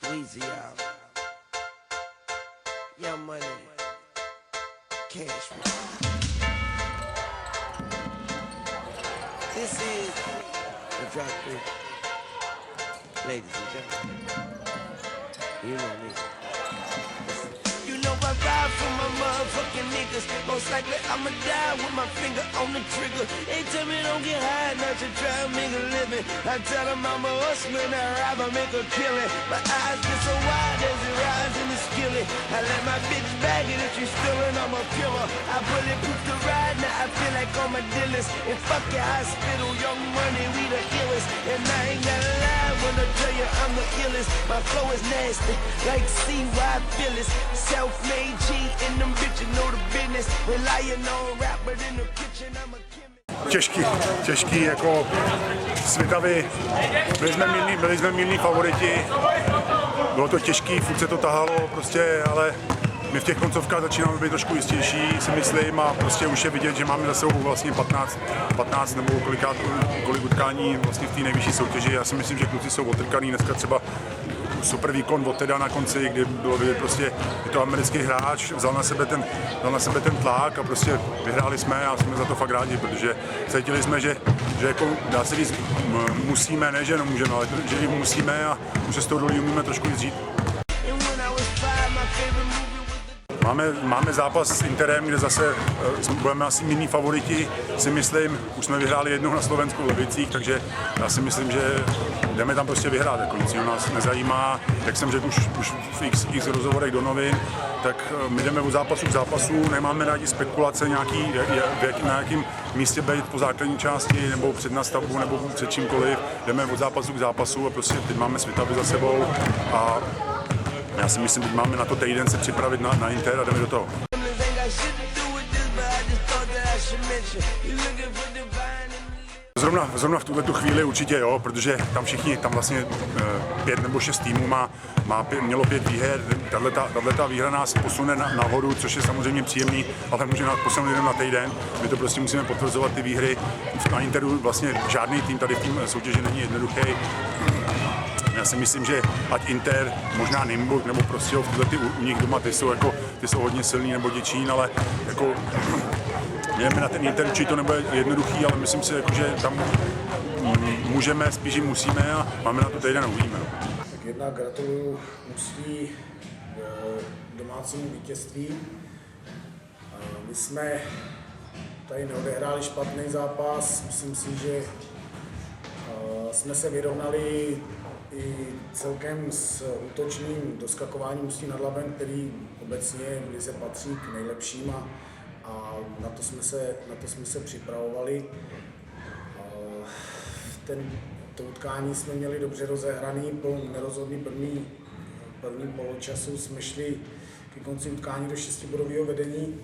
Weezy out. Young Money. Cash me. This is the Drop Three. Ladies and gentlemen. You know me. You know I ride for my motherfucking niggas. Most likely I'ma die with my finger on the trigger. They tell me don't get high, not to try and make a living. I tell them I'm a hustler and I rob, I make a killing. My eyes get so wide as it rides in the skillet. I let my bitch bag it if you stealing, I'm a killer. I bulletproof the ride, now I feel like I'm a dealers. And fuck your hospital, Young Money, we the illest. And I ain't gotta lie when I tell you I'm the illest. My flow is nasty, like CY Phyllis. Self-made G in them bitches know the business. Relying on rapper in the kitchen, I'm a Těžký jako Svitavy, byli jsme mírní favoriti, bylo to těžký, furt se to tahalo prostě, ale my v těch koncovkách začínáme být trošku jistější, si myslím, a prostě už je vidět, že máme za sebou vlastně 15 nebo kolik utkání vlastně v té nejvyšší soutěži. Já si myslím, že kluci jsou otrkaný, dneska třeba super výkon od Teda na konci, kdy bylo vidět, prostě je to americký hráč, vzal na sebe ten tlak a prostě vyhráli jsme a jsme za to fakt rádi, protože cítili jsme, že jako dá se říct musíme, ne že jenom můžeme, ale že jim musíme a už z toho dolů umíme trošku víc žít. Máme zápas s Interem, kde zase budeme asi mírní favoriti, si myslím. Už jsme vyhráli jednou na Slovensku v Levicích, takže já si myslím, že jdeme tam prostě vyhrát. Jako nic nás nezajímá, jak jsem řekl už v x rozhovorech do novin, tak my jdeme od zápasu k zápasu, nemáme rádi spekulace nějaký, na jakém místě být po základní části, nebo před nastavbou, nebo před čímkoliv. Jdeme od zápasu k zápasu a prostě teď máme Svitavy za sebou a já si myslím, že máme na to týden se připravit na Inter a jdeme do toho. Zrovna v tuhletu chvíli určitě jo, protože tam vlastně 5 nebo 6 týmů mělo 5 výher. Tato výhra nás posune nahoru, což je samozřejmě příjemný, ale může nás posunout jenom na týden. My to prostě musíme potvrzovat ty výhry. Na Interu vlastně žádný tým tady v té soutěži není jednoduchý. Já si myslím, že ať Inter, možná Nymburk nebo prostě u nich doma, ty jsou hodně silný, nebo Děčín, ale jako jdeme na ten Inter, určitě to nebude jednoduchý, ale myslím si, jako, že tam můžeme, spíš musíme a máme na to týden a uvidíme. Tak jednak gratuluju mužství domácímu vítězství. My jsme tady neodehráli špatný zápas, myslím si, že jsme se vyrovnali i celkem s útočným doskakováním Ústí nad Labem, který obecně v lize patří k nejlepším a na to jsme se připravovali. To utkání jsme měli dobře rozehraný, po nerozhodný první poločasu jsme šli ke konci utkání do 6bodového vedení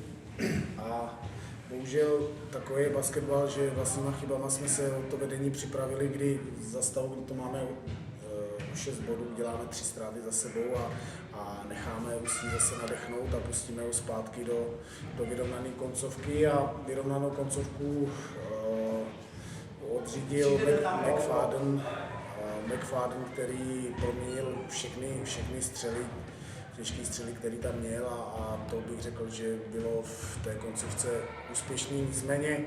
a bohužel takový je basketbal, že vlastníma chybama jsme se o to vedení připravili, kdy za stavu, kdy to máme 6 bodů, děláme 3 ztráty za sebou a necháme Ústí zase nadechnout a pustíme ho zpátky do vyrovnané koncovky a vyrovnanou koncovku odřídil McFadden, který proměnil všechny střely, těžké střely, který tam měl a to bych řekl, že bylo v té koncovce úspěšný. Nicméně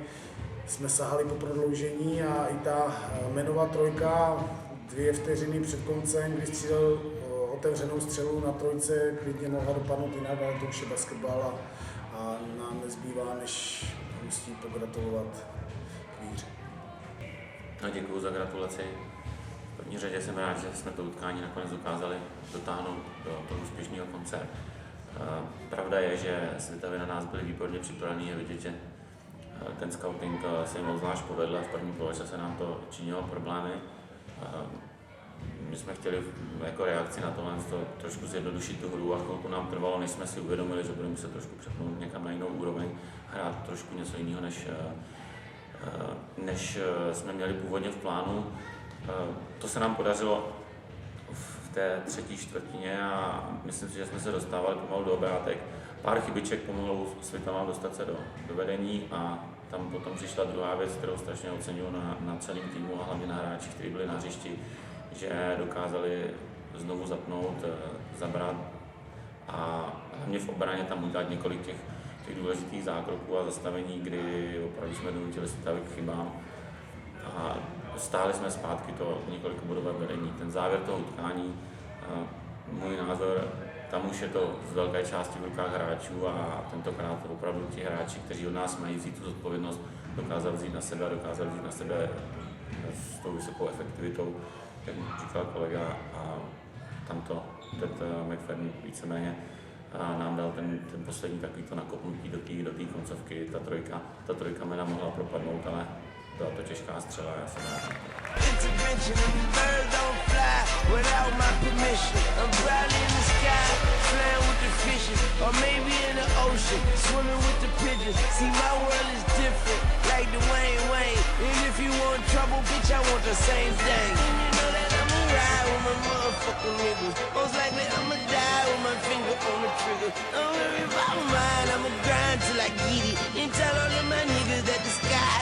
jsme sahali po prodloužení a i ta jmenová trojka 2 vteřiny před koncem, kdy střílel otevřenou střelu na trojce, klidně mohla dopadnout jinak, ale to už je basketbal a nám nezbývá, než musí pogratulovat k výhře. No, děkuju za gratulaci. V první řadě jsem rád, že jsme to utkání nakonec dokázali dotáhnout do toho úspěšného konce. Pravda je, že Svitavy na nás byly výborně připravený, je vidět, že ten scouting se jim zvlášť povedl a v první poločase nám to činilo problémy. My jsme chtěli jako reakci na tohle trošku zjednodušit tu hru a chvilku nám trvalo, než jsme si uvědomili, že budeme muset trošku přepnout někam na jinou úroveň, hrát trošku něco jiného, než jsme měli původně v plánu. To se nám podařilo v té třetí čtvrtině a myslím si, že jsme se dostávali pomalu do obrátek. Pár chybiček pomohlo Svitavám dostat se do vedení a tam potom přišla druhá věc, kterou strašně oceňuji na celém týmu a hlavně na hráčích, kteří byli na hřišti, že dokázali znovu zapnout, zabrat a hlavně v obraně tam udělat několik těch důležitých zákroků a zastavení, kdy opravdu jsme donutili Svitavy k chybám a stáli jsme zpátky to několikobodové vedení. Ten závěr toho utkání, můj názor, tam už je to z velké části v rukách hráčů a tentokrát opravdu ti hráči, kteří od nás mají vzít tu zodpovědnost, dokázali vzít na sebe a dokázali vzít na sebe s tou vysokou efektivitou, jak říkal kolega, a tamto McFadden víceméně nám dal ten poslední takovýto nakopnutí do té koncovky. Ta trojka mi mohla propadnout, ale byla to těžká střela, já jsem rád. Intervention and the birds don't fly without my permission. I'm proudly in the sky, flying with the fishes, or maybe in the ocean, swimming with the pigeons. See, my world is different, like the Wayne. And if you want trouble, bitch, I want the same thing. And you know that I'ma ride with my motherfucking niggas. Most likely I'ma die with my finger on the trigger. Don't worry about mine, I'ma grind till I get it. And tell all of my niggas that the sky